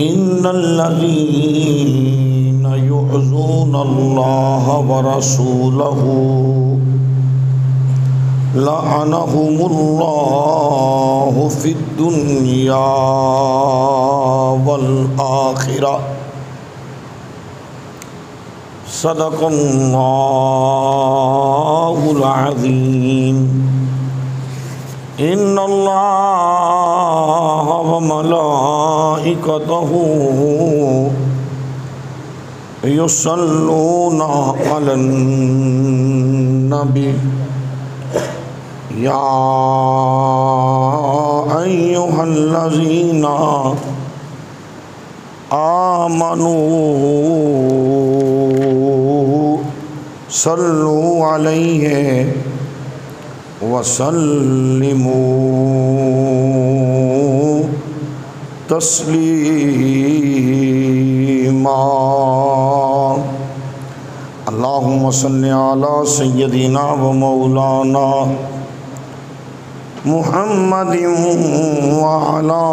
इन्नल्लज़ीना युअज़ूनल्लाह व रसूलहू लअनहुमुल्लाहु फिद्दुनिया वल आखिरह। सदक़ल्लाहुल अज़ीम। इन्नल्लाह व मलाइकतहू युसल्लूना अलन नबी या अय्युहल्लज़ीना आमनू सल्लु अलैहि वसल्लिमू तस्लीमा। अल्लाहुम्मा सल्लि अला सय्यदिना व मौलाना मुहम्मदिन व अला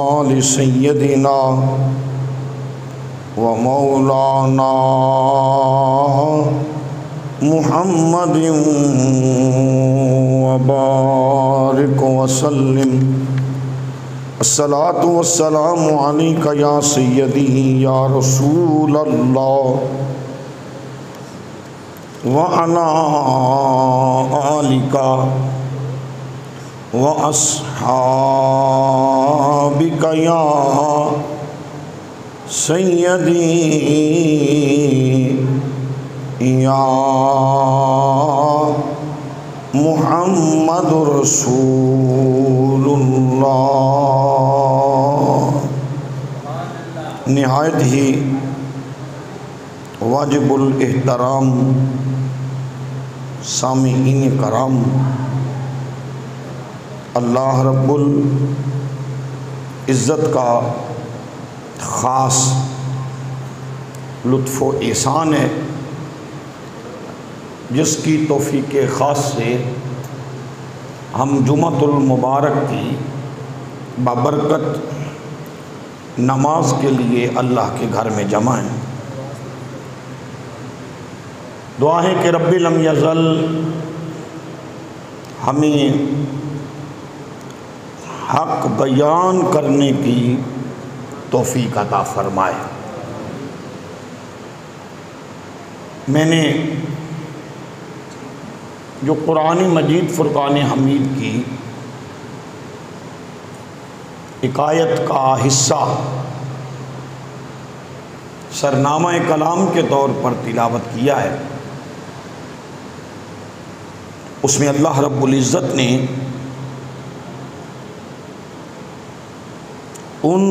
आलि सय्यदिना व मौलाना मुहम्मदिन व बारिक वसल्लिम। अस्सलातु वस्सलामु अलैका या सय्यदी या रसूल अल्लाह व अला आलिका व अस्हाबिका या सय्यदी या मुहम्मदुर रसूलुल्लाह। निहायत ही वाजिबुल एहतराम सामीईन कराम, अल्लाह रब्बुल इज़्ज़त का ख़ास लुत्फ़ व एहसान है जिसकी तौफ़ीक़ ख़ास से हम जुमअतुल मुबारक की बाबरकत नमाज के लिए अल्लाह के घर में जमा हैं। दुआ है कि रब्बी लम यज़ल हमें हक़ बयान करने की तौफ़ीक़ अता फ़रमाए। मैंने जो कुरान मजीद फ़ुरक़ान हमीद की एक आयत का हिस्सा सरनामा कलाम के तौर पर तिलावत किया है, उसमें अल्लाह रब्बुल इज़्ज़त ने उन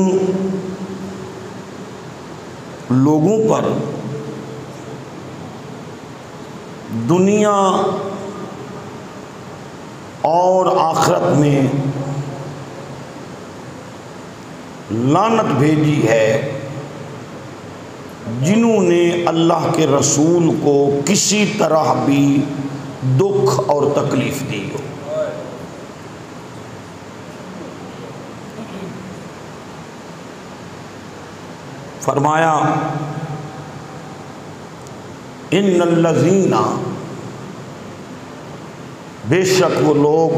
लोगों पर दुनिया और आखिरत में लानत भेजी है जिन्होंने अल्लाह के रसूल को किसी तरह भी दुख और तकलीफ़ दी हो। फरमाया इन्नल्लज़ीना, बेशक वो लोग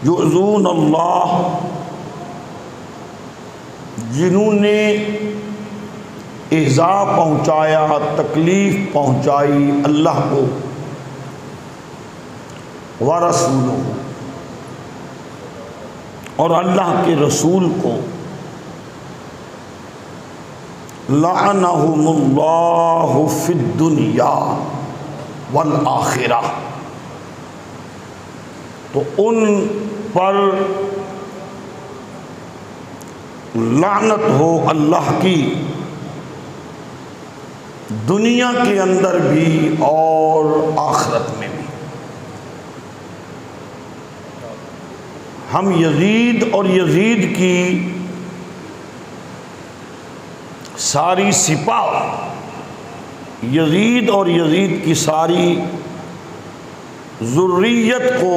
युअज़ून अल्लाह, जिन्होंने इज़ा पहुँचाया, तकलीफ़ पहुँचाई अल्लाह को व रसूलहू, और अल्लाह के रसूल को, लअनहुमुल्लाहु फिद्दुनिया वल आखिरह, तो उन पर लानत हो अल्लाह की दुनिया के अंदर भी और आखिरत में भी। हम यजीद और यजीद की सारी सिपा, यजीद और यजीद की सारी ज़ुर्रियत को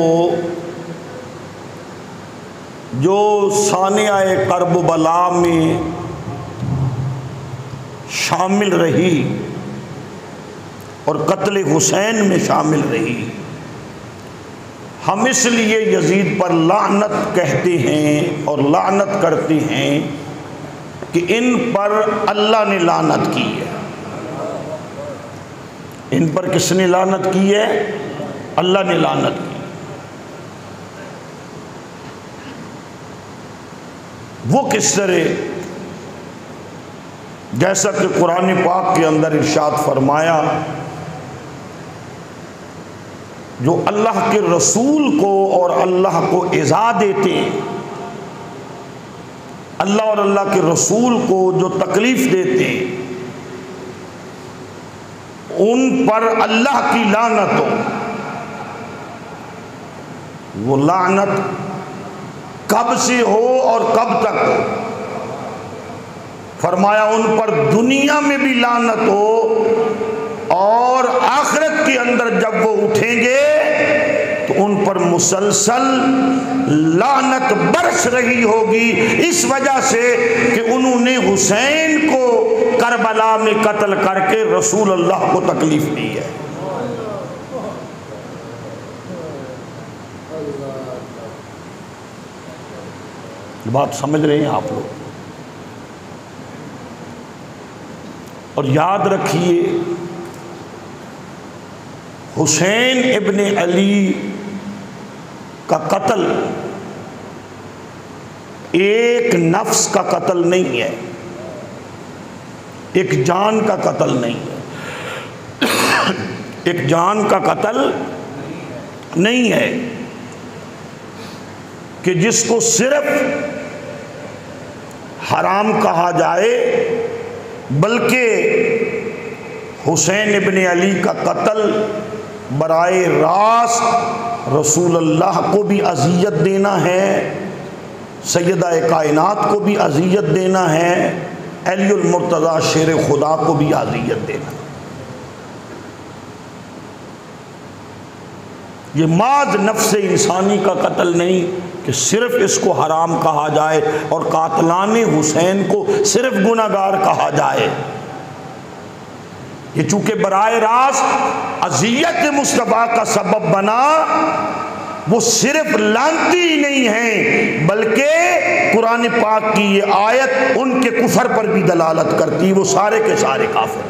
जो सानियाए करबला में शामिल रही और कत्ल हुसैन में शामिल रही, हम इसलिए यजीद पर लानत कहते हैं और लानत करते हैं कि इन पर अल्लाह ने लानत की है। इन पर किसने लानत की है? अल्लाह ने लानत की। वो किस तरह? जैसा कि कुरान पाक के अंदर इरशाद फरमाया, जो अल्लाह के रसूल को और अल्लाह को इज़ा देते हैं, अल्लाह और अल्लाह के रसूल को जो तकलीफ देते हैं, उन पर अल्लाह की लानत हो। वो लानत कब से हो और कब तक हो? फरमाया उन पर दुनिया में भी लानत हो और आखिरत के अंदर जब वो उठेंगे तो उन पर मुसलसल लानत बरस रही होगी, इस वजह से कि उन्होंने हुसैन को करबला में कत्ल करके रसूल अल्लाह को तकलीफ दी है। बात समझ रहे हैं आप लोग? और याद रखिए, हुसैन इब्ने अली का कत्ल एक नफ्स का कत्ल नहीं है, एक जान का कत्ल नहीं है, एक जान का कत्ल नहीं है कि जिसको सिर्फ हराम कहा जाए, बल्कि हुसैन इब्ने अली का कत्ल बराए रास्त रसूल अल्लाह को भी अज़ियत देना है, सैयदा कायनात को भी अज़ियत देना है, अलीउल मुर्तज़ा शेर खुदा को भी अज़ियत देना। ये माज नफ्स इंसानी का कत्ल नहीं कि सिर्फ इसको हराम कहा जाए और कातलाने हुसैन को सिर्फ गुनाहगार कहा जाए। ये चूंकि बराए रास्त अज़ियत मुस्तफ़ा का सबब बना, वो सिर्फ लानती ही नहीं है, बल्कि कुरान पाक की ये आयत उनके कुफर पर भी दलालत करती है। वो सारे के सारे काफिर।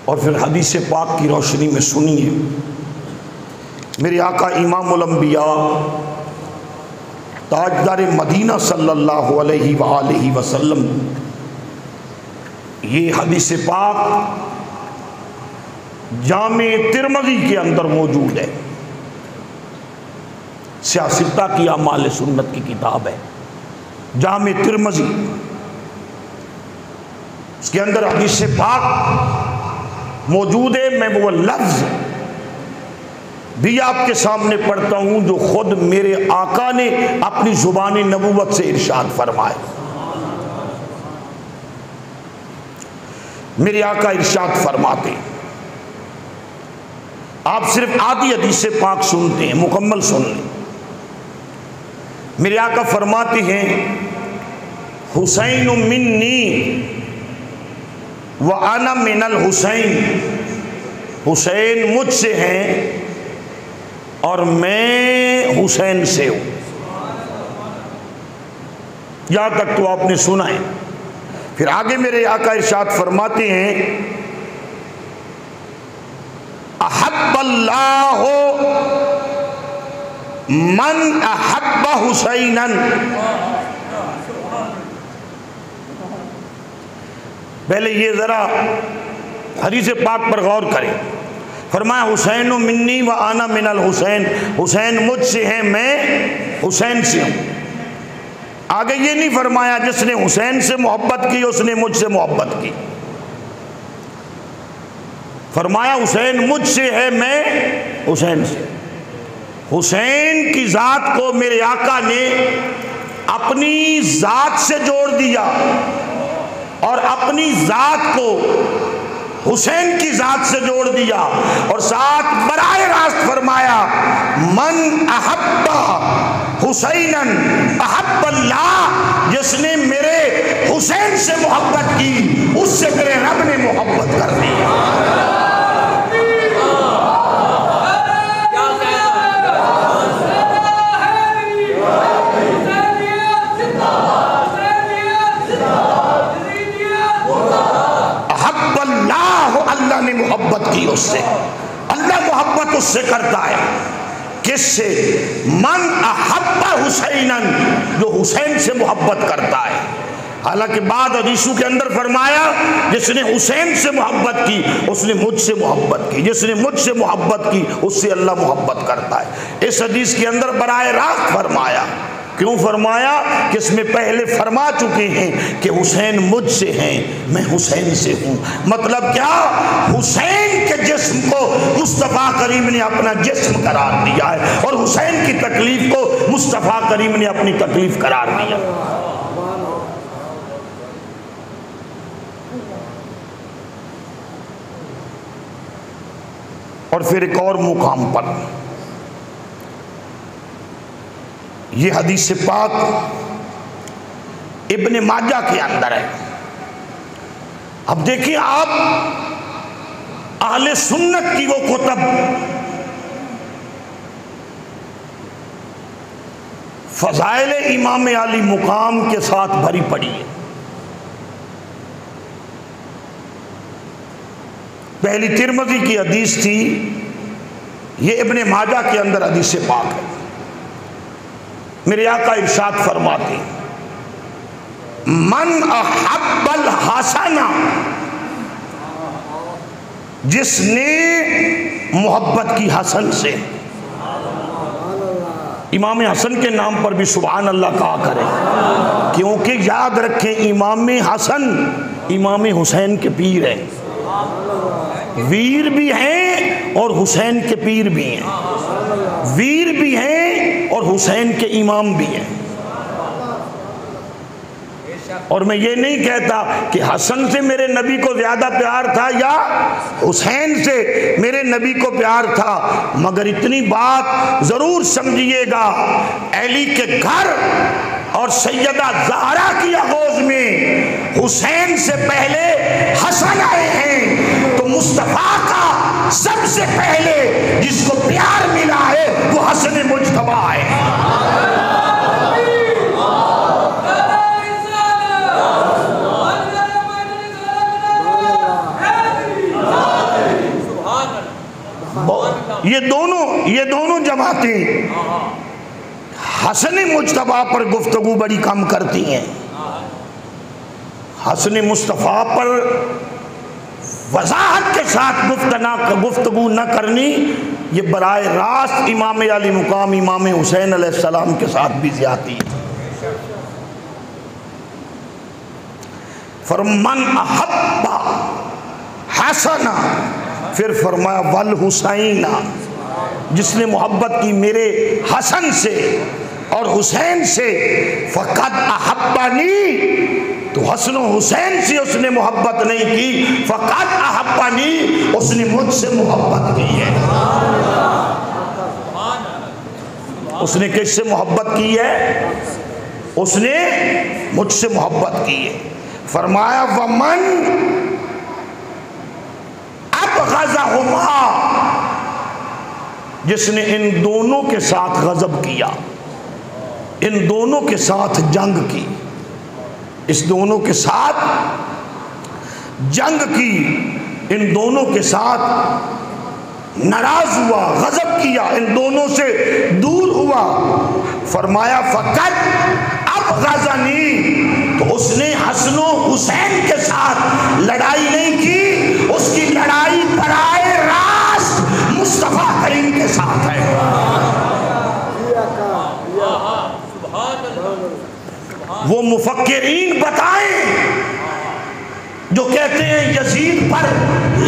और फिर हदीस पाक की रोशनी में सुनिए, मेरे आका इमामुल अंबिया ताजदार मदीना सल्लल्लाहु अलैहि वसल्लम, ये हदीस पाक जामे तिरमज़ी के अंदर मौजूद है। सियासिता की अमाल सुन्नत की किताब है, जामे तिरमज़ी। उसके अंदर हदीस पाक मौजूद है। मैं वो लफ्ज़ भी आपके सामने पढ़ता हूं जो खुद मेरे आका ने अपनी जुबानी नबूवत से इरशाद फरमाए। मेरे आका इरशाद फरमाते, आप सिर्फ आधी हदीस पाक सुनते हैं, मुकम्मल सुन लें। मेरे आका फरमाते हैं, हुसैन मिन्नी व आना मिनल हुसैन, हुसैन मुझसे हैं और मैं हुसैन से हूं। यहां तक तो आपने सुना है। फिर आगे मेरे आका इरशाद फरमाते हैं, अहब्बल्लाहु मन अहब्ब हुसैनन। पहले ये जरा हदीस पाक पर गौर करें। फरमाया हुसैन मिन्नी व आना मिनल हुसैन, हुसैन मुझसे है, मैं हुसैन से हूं। आगे ये नहीं फरमाया जिसने हुसैन से मोहब्बत की उसने मुझसे मोहब्बत की। फरमाया हुसैन मुझसे है, मैं हुसैन से। हुसैन की जात को मेरे आका ने अपनी जात से जोड़ दिया और अपनी जात को हुसैन की जात से जोड़ दिया और साथ बराए रास्त फरमाया मन अहब्बा हुसैनन अहब्बल्लाह, जिसने मेरे हुसैन से मोहब्बत की उससे मेरे रब ने मोहब्बत कर दी। अल्लाह ने मोहब्बत की उससे, अल्लाह मोहब्बत उससे करता है। किससे? मन अहब्बा हुसैनन, जो हुसैन से मोहब्बत करता है। हालांकि बाद हदीसों के अंदर फरमाया जिसने हुसैन से मोहब्बत की उसने मुझसे मोहब्बत की, जिसने मुझसे मोहब्बत की उससे अल्लाह मोहब्बत करता है। इस हदीस के अंदर बराए रास्त फरमाया। क्यों फरमाया? कि इसमें पहले फरमा चुके हैं कि हुसैन मुझसे हैं, मैं हुसैन से हूँ। मतलब क्या? हुसैन के जिस्म को मुस्तफ़ा करीम ने अपना जिस्म करार दिया है और हुसैन की तकलीफ को मुस्तफ़ा करीम ने अपनी तकलीफ करार दिया। और फिर एक और मुकाम पर ये हदीस पाक इब्ने माजा के अंदर है। अब देखिए आप अहले सुन्नत की वो कुतब फज़ाइल इमाम अली मुकाम के साथ भरी पड़ी है। पहली तिरमिज़ी की हदीस थी, ये इब्ने माजा के अंदर हदीस पाक है। मेरे आका इरशाद फरमाते मन अहब्बल हसना, जिसने मोहब्बत की हसन से। इमाम हसन के नाम पर भी सुभान अल्लाह कहा करें, क्योंकि याद रखें इमाम हसन इमाम हुसैन के पीर हैं, वीर भी हैं और हुसैन के पीर भी हैं, वीर भी हैं और हुसैन के इमाम भी हैं। और मैं ये नहीं कहता कि हसन से मेरे नबी को ज्यादा प्यार था या हुसैन से मेरे नबी को प्यार था, मगर इतनी बात जरूर समझिएगा, अली के घर और सैयदा ज़हरा की आगोज में हुसैन से पहले हसन आए हैं, तो मुस्तफ़ा का सबसे पहले जिसको प्यार मिला है वो हसन मुज्तबा है। ये दोनों जमातें हसन मुज्तबा पर गुफ्तगू बड़ी कम करती हैं। हसन मुस्तफ़ा पर वजाहत के साथ गुफ्तगू न करनी, ये बराए रास्त इमाम अली मुकाम इमाम हुसैन अलैहिस्सलाम के साथ भी ज्यादती है। फरमान अहब्बा हसना, फिर फरमाया वल हुसैना, जिसने मोहब्बत की मेरे हसन से और हुसैन से, फ़क़द अहब्बनी, तो हसन हुसैन से उसने मोहब्बत नहीं की, फ़क़द अहब्बनी, उसने मुझसे मोहब्बत की है। उसने किससे मोहब्बत की है? उसने मुझसे मोहब्बत की है। फरमाया वमन अबग़ज़हुमा, जिसने इन दोनों के साथ गजब किया, इन दोनों के साथ जंग की, इस दोनों के साथ जंग की, इन दोनों के साथ नाराज हुआ, गजब किया, इन दोनों से दूर हुआ। फरमाया फ़क़द अबग़ज़नी, तो उसने हसनो हुसैन के साथ लड़ाई नहीं की, उसकी लड़ाई बराए रास्त मुस्तफ़ा करीम के साथ है। वो मुफक्किरीन बताएं जो कहते हैं यजीद पर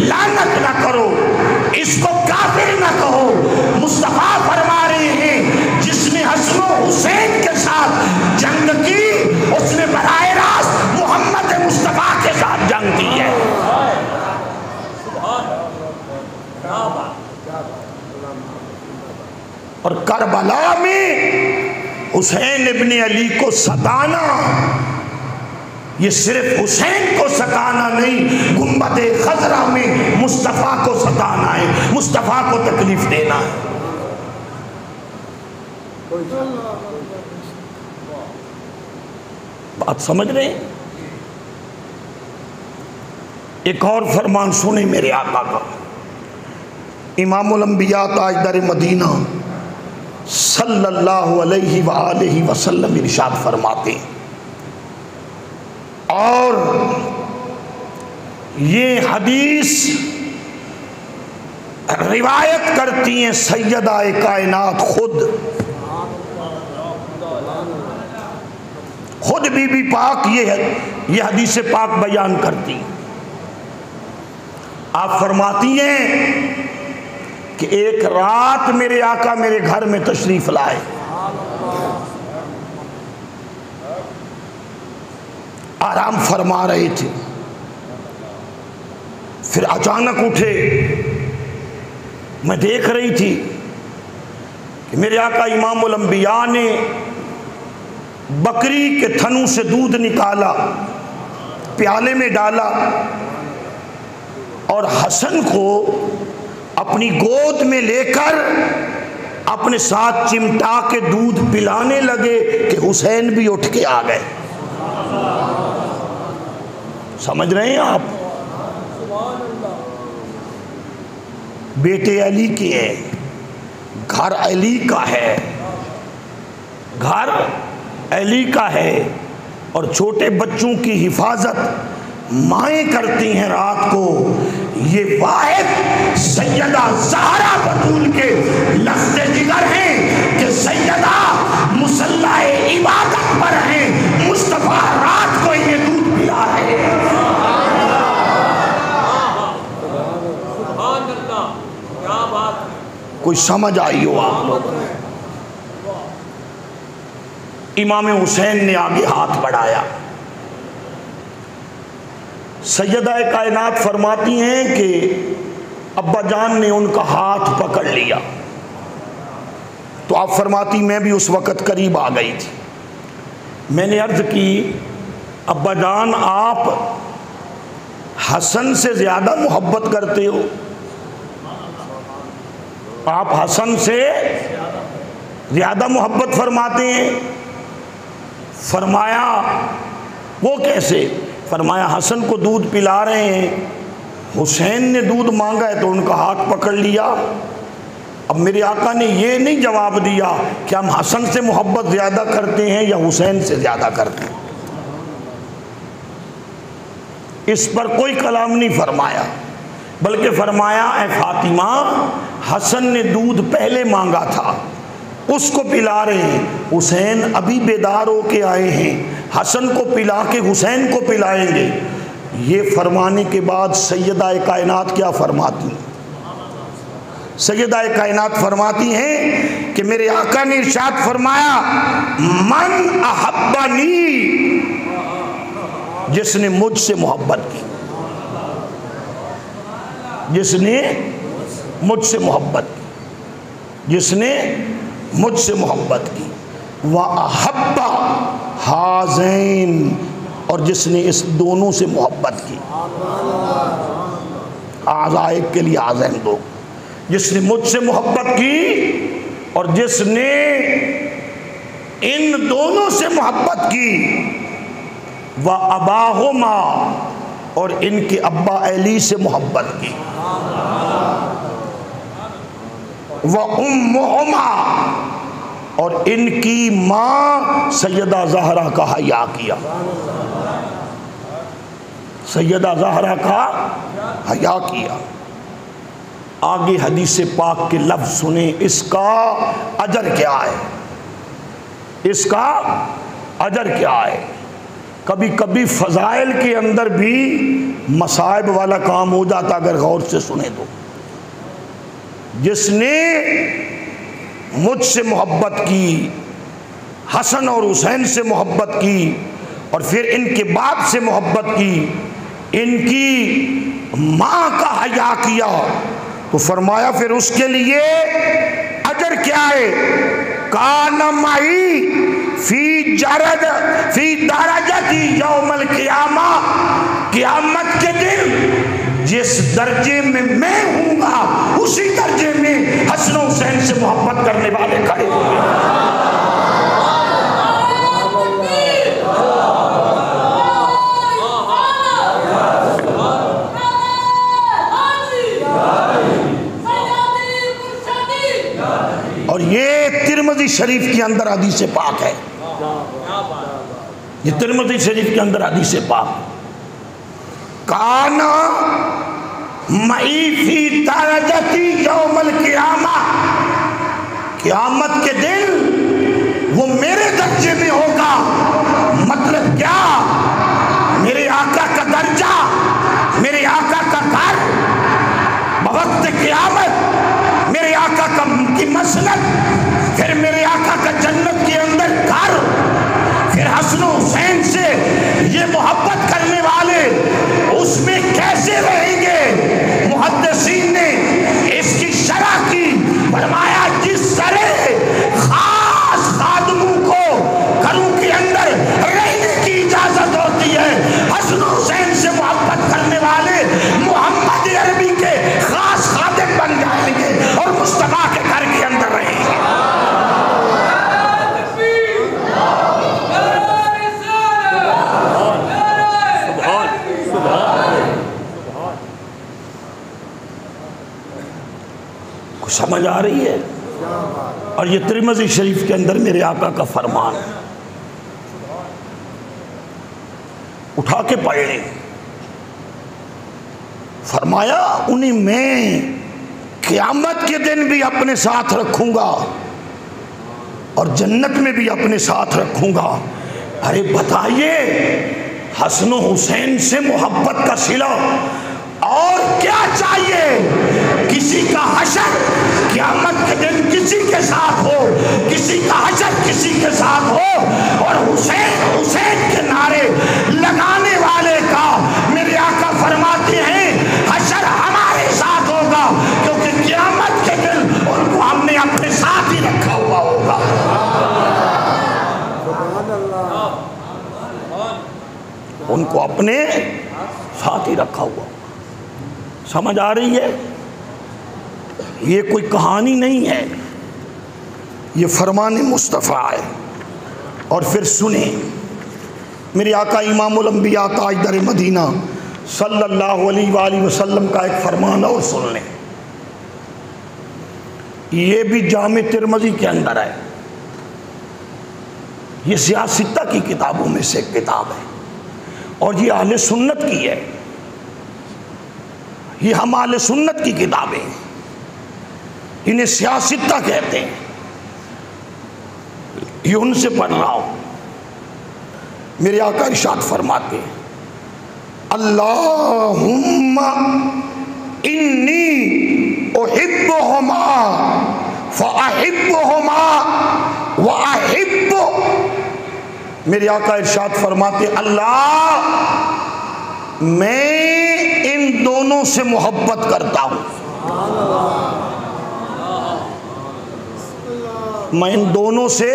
लानत न करो, इसको काफिर न कहो, मुस्तफ़ा फरमा रहे हैं जिसने हसन हुसैन के साथ जंग की उसने बराए रास्त मोहम्मद मुस्तफ़ा के साथ जंग की है। और करबला में हुसैन इब्ने अली को सताना, ये सिर्फ हुसैन को सताना नहीं, गुंबदे खजरा में मुस्तफ़ा को सताना है, मुस्तफ़ा को तकलीफ देना है। बात समझ रहे हैं? एक और फरमान सुने मेरे आका का। इमामुल अंबिया ताजदार मदीना सल्लल्लाहु अलैहि वालैहि वसल्लम इरशाद फरमाते हैं, और ये हदीस रिवायत करती हैं सैयदा कायनात खुद बीबी पाक ये हदीस पाक बयान करती। आप फरमाती हैं कि एक रात मेरे आका मेरे घर में तशरीफ लाए, आराम फरमा रहे थे, फिर अचानक उठे। मैं देख रही थी कि मेरे आका इमामुल अंबिया ने बकरी के थनों से दूध निकाला, प्याले में डाला और हसन को अपनी गोद में लेकर अपने साथ चिमटा के दूध पिलाने लगे कि हुसैन भी उठ के आ गए। समझ रहे हैं आप? बेटे अली के हैं, घर अली का है, घर अली का है, और छोटे बच्चों की हिफाजत माएँ करती हैं रात को। ये वाहिद सैयदा ज़हरा बतूल के लफ्ज़े जिगर हैं कि सैयदा मुसल्लाए इबादत पर हैं, मुस्तफ़ा रात को इन्हें दूध पिला रहे हैं। क्या बात, कोई समझ आई हो आप लोग? इमाम हुसैन ने आगे हाथ बढ़ाया। सैयदा कायनात फरमाती हैं कि अब्बा जान ने उनका हाथ पकड़ लिया, तो आप फरमाती मैं भी उस वक़्त करीब आ गई थी। मैंने अर्ज़ की, अब्बा जान आप हसन से ज़्यादा मोहब्बत करते हो? आप हसन से ज़्यादा मोहब्बत फरमाते हैं? फरमाया वो कैसे? फरमाया हसन को दूध पिला रहे हैं, हुसैन ने दूध मांगा है तो उनका हाथ पकड़ लिया। अब मेरे आका ने ये नहीं जवाब दिया कि हम हसन से मोहब्बत ज़्यादा करते हैं या हुसैन से ज़्यादा करते हैं, इस पर कोई कलाम नहीं फरमाया, बल्कि फरमाया ए फातिमा, हसन ने दूध पहले मांगा था, उसको पिला रहे हैं, हुसैन अभी बेदार होके आए हैं, हसन को पिला के हुसैन को पिलाएंगे। ये फरमाने के बाद सैयदा कायनात क्या फरमाती हैं? सैयदा कायनात फरमाती हैं कि मेरे आका ने इरशाद फरमाया, मन अहब्बनी, जिसने मुझसे मोहब्बत की, जिसने मुझसे मोहब्बत की, जिसने मुझसे मोहब्बत की, व अहब्बा हाज़ैन, और जिसने इस दोनों से मोहब्बत की। आज़ाए के लिए हाज़ैन दो, जिसने मुझसे मोहब्बत की और जिसने इन दोनों से मोहब्बत की, व अबाहुमा, और इनके अब्बा अली से मोहब्बत की, व उम्मुहुमा, और इनकी माँ सैयदा ज़हरा का हया किया, सैयदा ज़हरा का हया किया। आगे हदीस पाक के लफ्ज़ सुने, इसका अजर क्या है, इसका अजर क्या है। कभी कभी फ़ज़ाइल के अंदर भी मसाइब वाला काम हो जाता अगर गौर से सुने तो। जिसने मुझसे मोहब्बत की, हसन और हुसैन से मोहब्बत की, और फिर इनके बाप से मोहब्बत की, इनकी माँ का हया किया, तो फरमाया फिर उसके लिए अजर क्या है? कानमाई फी दरजती यौमल क़ियामा, क़ियामत के दिन जिस दर्जे में मैं हूँगा उसी दर्जे में हसन हुसैन से मोहब्बत करने वाले खड़े होंगे। और ये तिरमिज़ी शरीफ के अंदर हदीस पाक है, ये तिरमिज़ी शरीफ के अंदर हदीस पाक। काना मई फी दरजती यौमल क़ियामा, क़यामत के दिन वो मेरे दर्जे में होगा। मतलब क्या? मेरे आका का दर्जा, मेरे आका का घर, बवक्त क़यामत मेरे आका की मसनद, फिर मेरे आका का जन्नत के अंदर घर, फिर हसन हुसैन से ये मोहब्बत करने वाले उसमें कैसे रहेंगे? मुहद्दिसीन ने इसकी शरह की, फरमाया जिस तरह खास खादमों को घरों के अंदर रहने की इजाजत होती है, हसन हुसैन से मोहब्बत करने वाले मोहम्मद अरबी के खास खादिम बन जाएंगे और मुस्तफा के घर के अंदर रहेंगे। कुछ समझ आ रही है? और ये तिरमिज़ी शरीफ के अंदर मेरे आका का फरमान है, उठा के पढ़ लें। फरमाया उन्हें मैं क़यामत के दिन भी अपने साथ रखूंगा और जन्नत में भी अपने साथ रखूंगा। अरे बताइए, हसन हुसैन से मोहब्बत का सिला और क्या चाहिए? किसी का हशर क़यामत के दिन किसी के साथ हो, किसी का हशर किसी के साथ हो, और हुसैन हुसैन के नारे लगाने वाले का मेरे आका फरमाते हैं हशर हमारे साथ होगा, क्योंकि क़यामत के दिन उनको हमने अपने साथ ही रखा हुआ होगा। उनको अपने साथ ही रखा हुआ। समझ आ रही है? ये कोई कहानी नहीं है, ये फरमान मुस्तफ़ा है। और फिर सुने मेरे आका इमामुल अंबिया ताजदार मदीना सल्लल्लाहु अलैहि वसल्लम का एक फरमान और सुन लें। ये भी जामे तिरमिज़ी के अंदर है, ये सियासत्ता की किताबों में से एक किताब है और ये अहले सुन्नत की है। ये हम अहले सुन्नत की किताबें, इन्हें सियासत्ता कहते हैं। ये उनसे पढ़ रहा हूं। मेरे आका इरशाद फरमाते हैं अल्लाहुम्मा इन्नी उहिब्बुहुमा फअहिब्बुहुमा व अहिब्बु। मेरे आका इरशाद फरमाते अल्लाह मैं इन दोनों से मोहब्बत करता हूं, मैं इन दोनों से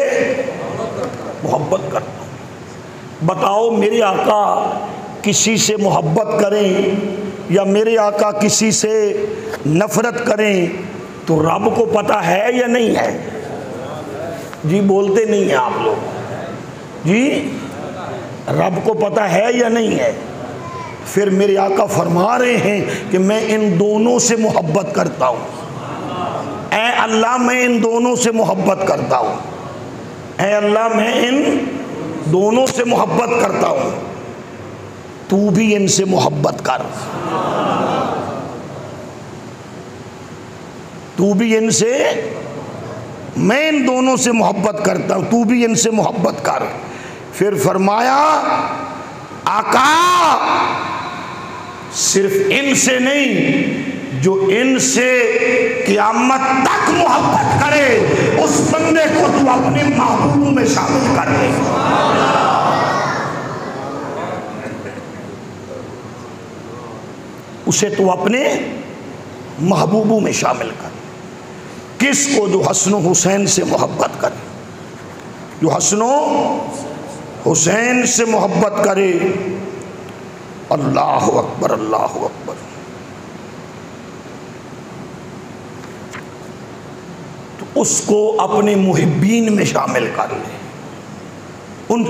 मोहब्बत करता हूं। बताओ मेरे आका किसी से मोहब्बत करें या मेरे आका किसी से नफरत करें तो रब को पता है या नहीं है? जी बोलते नहीं हैं आप लोग जी, रब को पता है या नहीं है? फिर मेरे आका फरमा रहे हैं कि मैं इन दोनों से मोहब्बत करता हूँ। ऐ अल्लाह मैं इन दोनों से मोहब्बत करता हूँ, ऐ अल्लाह मैं इन दोनों से मोहब्बत करता हूँ, तू भी इनसे मोहब्बत कर, तू भी इनसे, मैं इन दोनों से मोहब्बत करता हूँ, तू भी इनसे मोहब्बत कर। फिर फरमाया आका सिर्फ इनसे नहीं, जो इनसे क़यामत तक मोहब्बत करे उस बंदे को तू अपने महबूबों में शामिल कर ले। उसे तू अपने महबूबों में शामिल कर। किसको? जो हसन हुसैन से मोहब्बत करे, जो हसन हुसैन से मोहब्बत करे। अल्लाह अकबर, अल्लाह अकबर। तो उसको अपने मुहिब्बीन में शामिल कर ले,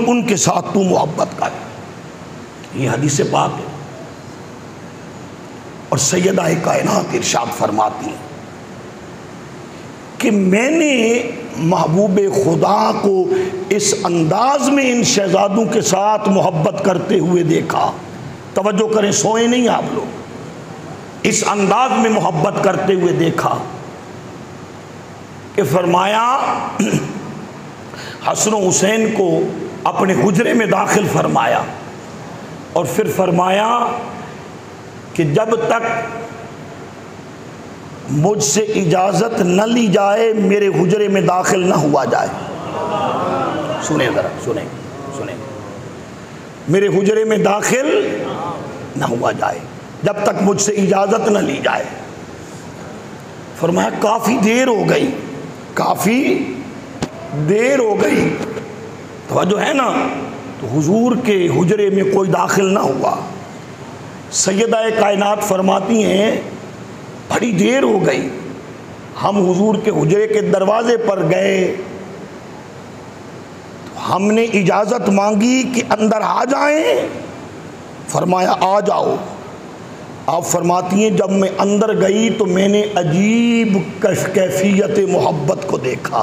उनके साथ तू मोहब्बत कर। ये हदीस पाक है। और सैयदा कायनात इरशाद फरमाती हैं कि मैंने महबूब खुदा को इस अंदाज में इन शहजादों के साथ मोहब्बत करते हुए देखा। तवज्जो करें, सोए नहीं आप लोग। इस अंदाज में मोहब्बत करते हुए देखा कि फरमाया हसन हुसैन को अपने हुजरे में दाखिल फरमाया और फिर फरमाया कि जब तक मुझसे इजाज़त न ली जाए मेरे हुजरे में दाखिल न हुआ जाए। सुने ज़रा, सुने सुने, मेरे हुजरे में दाखिल न हुआ जाए जब तक मुझसे इजाज़त न ली जाए। फरमाया काफ़ी देर हो गई, काफ़ी देर हो गई, तो जो है ना, तो हुजूर के हुजरे में कोई दाखिल ना हुआ। सैयदा कायनात फरमाती हैं बड़ी देर हो गई, हम हुजूर के हुजरे के दरवाजे पर गए तो हमने इजाज़त मांगी कि अंदर आ जाएं। फरमाया आ जाओ। आप फरमाती हैं जब मैं अंदर गई तो मैंने अजीब कैफियत मोहब्बत को देखा।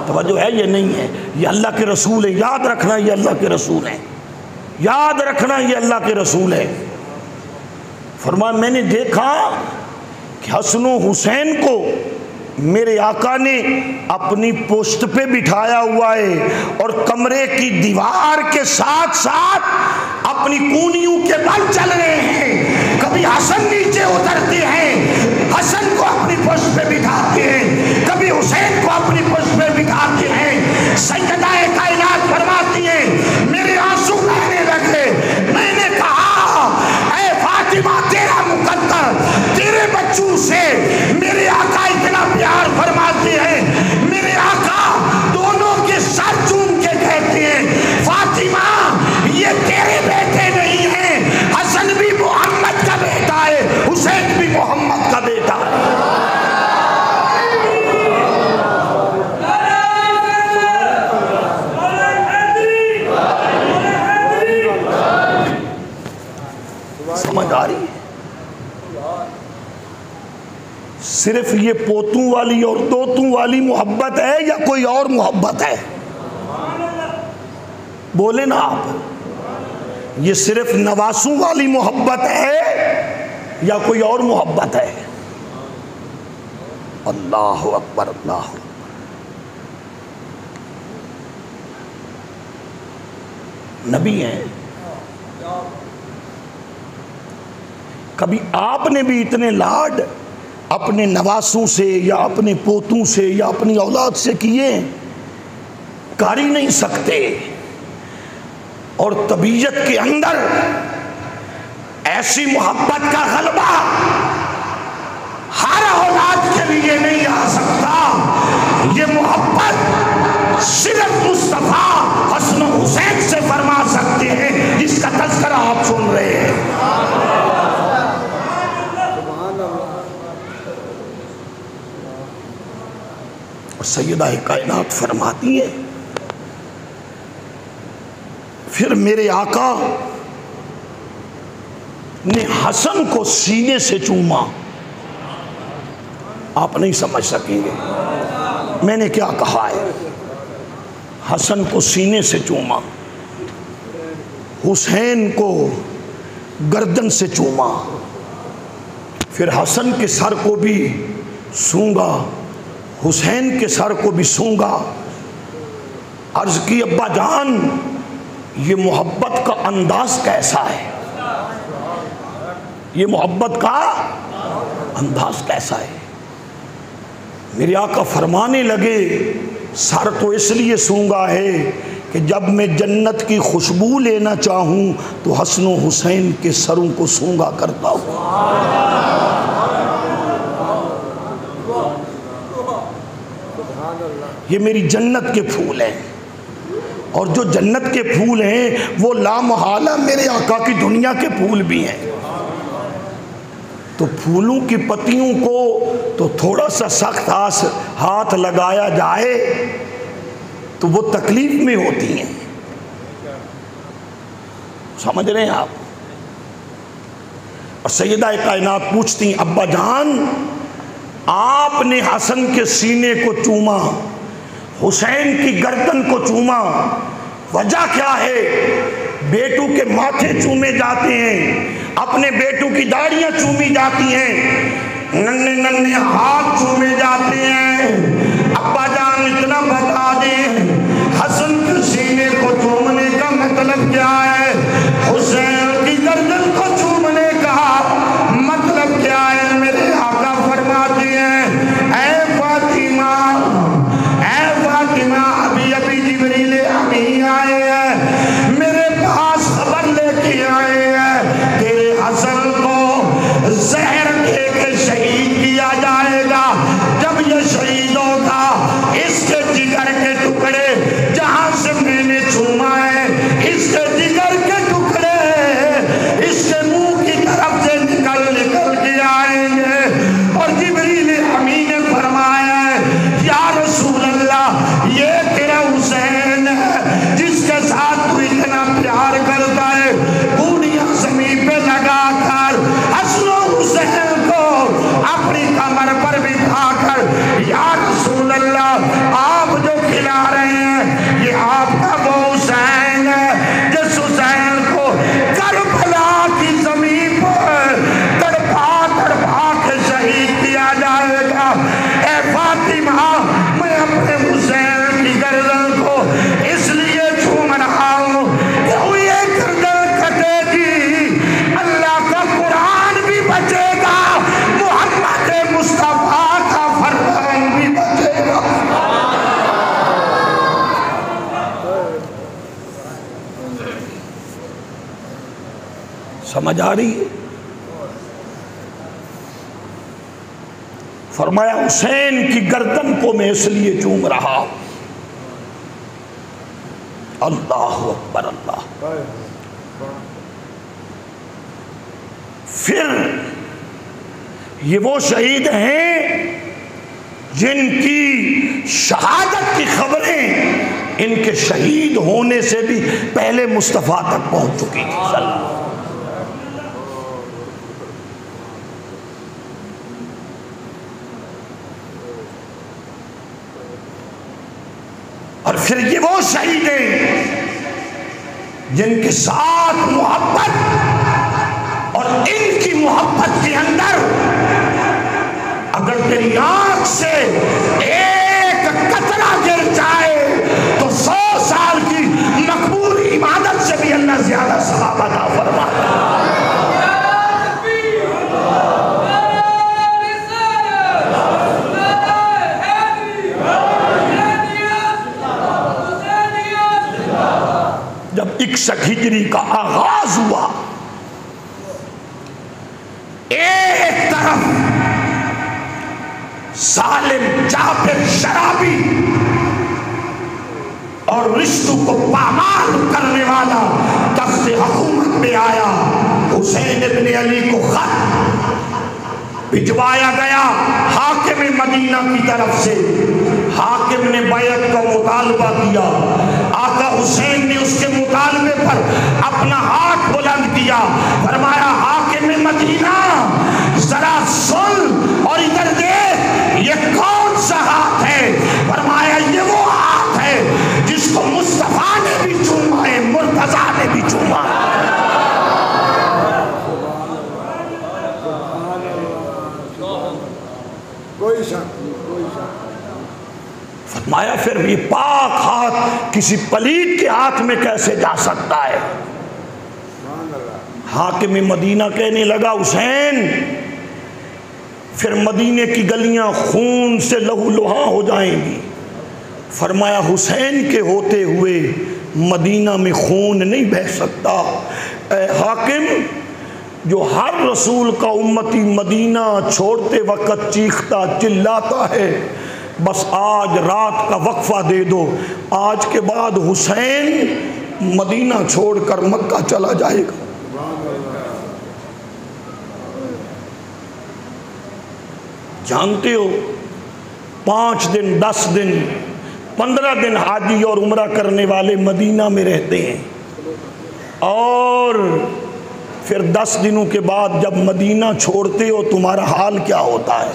तवज्जो है ये नहीं है, ये अल्लाह के रसूल है, याद रखना ये अल्लाह के रसूल है, याद रखना ये अल्लाह के रसूल है। फरमाया मैंने देखा कि हसन हुसैन को मेरे आका ने अपनी पोस्ट पे बिठाया हुआ है और कमरे की दीवार के साथ साथ अपनी कूनियों के बल चल रहे हैं। कभी हसन नीचे उतरते हैं, हसन को अपनी पोस्ट पे बिठाते हैं, कभी हुसैन को अपनी पोस्ट पे बिठाते हैं। सैयदा कायनात फरमाती हैं मेरे आंसू बहने लगे। मैंने कहा ऐ फातिमा, तेरा मुकद्दर तेरे बच्चों से मेरे आका इतना प्यार फरमाते हैं। मेरे आका दोनों के सर चूम के कहते हैं फातिमा ये तेरे बेटे नहीं हैं, हसन भी मोहम्मद का बेटा है, हुसैन भी मोहम्मद का बेटा है। समझ आ रही है? सिर्फ ये पोतों वाली और दोतों वाली मोहब्बत है या कोई और मोहब्बत है? बोले ना आप। ये सिर्फ नवासों वाली मोहब्बत है या कोई और मोहब्बत है? अल्लाह अकबर, अल्लाह। नबी हैं, कभी आपने भी इतने लाड अपने नवासों से या अपने पोतों से या अपनी औलाद से किए? कर ही नहीं सकते। और तबीयत के अंदर ऐसी मोहब्बत का गलबा हर औलाद के लिए नहीं आ सकता। ये मोहब्बत सिर्फ मुस्तफा हसन हुसैन से फरमा सकते हैं जिसका तज़किरा आप सुन रहे हैं। और सैयदा कायनात फरमाती है फिर मेरे आका ने हसन को सीने से चूमा। आप नहीं समझ सकेंगे मैंने क्या कहा है। हसन को सीने से चूमा, हुसैन को गर्दन से चूमा, फिर हसन के सर को भी सूंघा, हुसैन के सर को भी सूंघा। अर्ज की अब्बा जान ये मोहब्बत का अंदाज कैसा है, ये मोहब्बत का अंदाज कैसा है। मेरे आका फरमाने लगे सर तो इसलिए सूंघा है कि जब मैं जन्नत की खुशबू लेना चाहूं तो हसन हुसैन के सरों को सूंघा करता हूं। ये मेरी जन्नत के फूल हैं, और जो जन्नत के फूल हैं वो लामहाला मेरे आका की दुनिया के फूल भी हैं। तो फूलों की पत्तियों को तो थोड़ा सा सख्त हाथ लगाया जाए तो वो तकलीफ में होती हैं, समझ रहे हैं आप। और सैयदा कायनात पूछती, अब्बा जान आपने हसन के सीने को चूमा, हुसैन की गर्दन को चूमा, वजह क्या है? बेटों के माथे चूमे जाते हैं, अपने बेटों की दाढ़ियां चूमी जाती हैं, नन्हे नन्हे हाथ चूमे जाते हैं। अब्बा जान इतना बता दें, हसन के सीने को चूमने का मतलब क्या है? हुसैन की गर्दन को चूमने का मतलब क्या है? मेरे आका फरमाते हैं, ऐ फातिमा, अभी अभी जिब्रील अमीन आए हैं, मेरे पास खबर लेके आए हैं, तेरे हसन को जहर दे के शहीद किया जाएगा। जब ये शहीद होगा, इसके जिगर के टुकड़े जहां से मैंने चूमा है, इसके जिगर के टुकड़े इसके मुंह की तरफ से निकल निकल के आएंगे। और जिब्रील अमीन ने फरमाया, या रसूल अल्लाह, ये तेरा हुसैन है जिसके साथ तू इतना प्यार करता है। पूनिया ज़मीन पे लगाकर हसन हुसैन को अपनी कमर पर बिठाकर, या रसूल अल्लाह, आप जो खिला रहे हैं ये आपका वो हुसैन है जिस हुसैन को करबला की जमीन पर तड़पा तड़पा के शहीद किया जाएगा। ए फातिमा, मैं अपने हुसैन की गर्दन को इसलिए चूम रहा हूं कि ये गर्दन कटेगी, अल्लाह का कुरान भी बचेगा, मोहम्मद मुस्तफा का फरमान भी बचेगा। समझ आ रही है? फरमाया हुसैन की गर्दन को मैं इसलिए चूम रहा हूं। अल्लाह अकबर, अल्लाह। फिर ये वो शहीद हैं जिनकी शहादत की खबरें इनके शहीद होने से भी पहले मुस्तफ़ा तक पहुंच चुकी थी। और फिर ये वो शहीद हैं जिनके साथ मोहब्बत, और इनकी मोहब्बत के अंदर अगर तेरी आंख से एक कतरा गिर जाए तो 100 साल की मकबूल इबादत से भी अल्लाह ज्यादा सवाब अता फरमाता है। जब 61 हिजरी का आगाज हुआ, एक तरफ सालिम जाफर शराबी और रिश्तों को पामाल करने वाला तख्ते हुकूमत में आया, हुसैन इब्न अली को खत भिजवाया गया हाकिम मदीना की तरफ से। हाकिम ने बैत का मुतालबा किया, आका हुसैन ने उसके मुतालबे पर अपना हाथ बुलंद किया, फरमाया हाकिम मदीना जरा सुन और इधर देख, ये कौन सा हाथ है? फरमाया ये वो हाथ है जिसको मुस्तफा ने भी चूमा है, मुर्तजा ने भी चूमा है। कोई शक फरमाया फिर ये पाक हाथ किसी पलीत के हाथ में कैसे जा सकता है? हाकिम मदीना कहने लगा हुसैन, फिर मदीने की गलियां खून से लहूलुहान हो जाएंगी। फरमाया हुसैन के होते हुए मदीना में खून नहीं बह सकता। हाकिम, जो हर रसूल का उम्मती मदीना छोड़ते वक्त चीखता चिल्लाता है, बस आज रात का वक्फा दे दो, आज के बाद हुसैन मदीना छोड़कर मक्का चला जाएगा। जानते हो 5 दिन 10 दिन 15 दिन हाजी और उम्रा करने वाले मदीना में रहते हैं, और फिर 10 दिनों के बाद जब मदीना छोड़ते हो तुम्हारा हाल क्या होता है?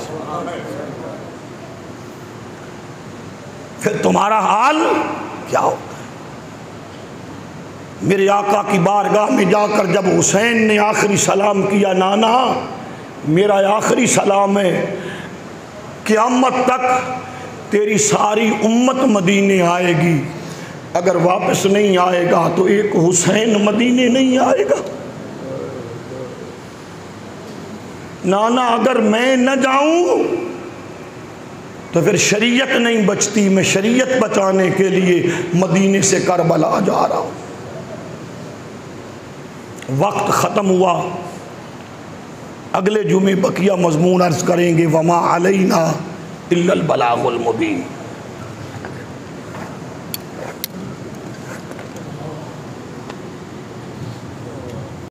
फिर तुम्हारा हाल क्या होता है? मेरे आका की बारगाह में जाकर जब हुसैन ने आखिरी सलाम किया, नाना मेरा आखिरी सलाम है, क़यामत तक तेरी सारी उम्मत मदीने आएगी, अगर वापस नहीं आएगा तो एक हुसैन मदीने नहीं आएगा। नाना अगर मैं न जाऊं तो फिर शरीयत नहीं बचती, मैं शरीयत बचाने के लिए मदीने से करबला जा रहा हूं। वक्त ख़त्म हुआ, अगले जुमे बकिया मज़मून अर्ज़ करेंगे। वमा अलैना इल्लल बलागुल मुबीन।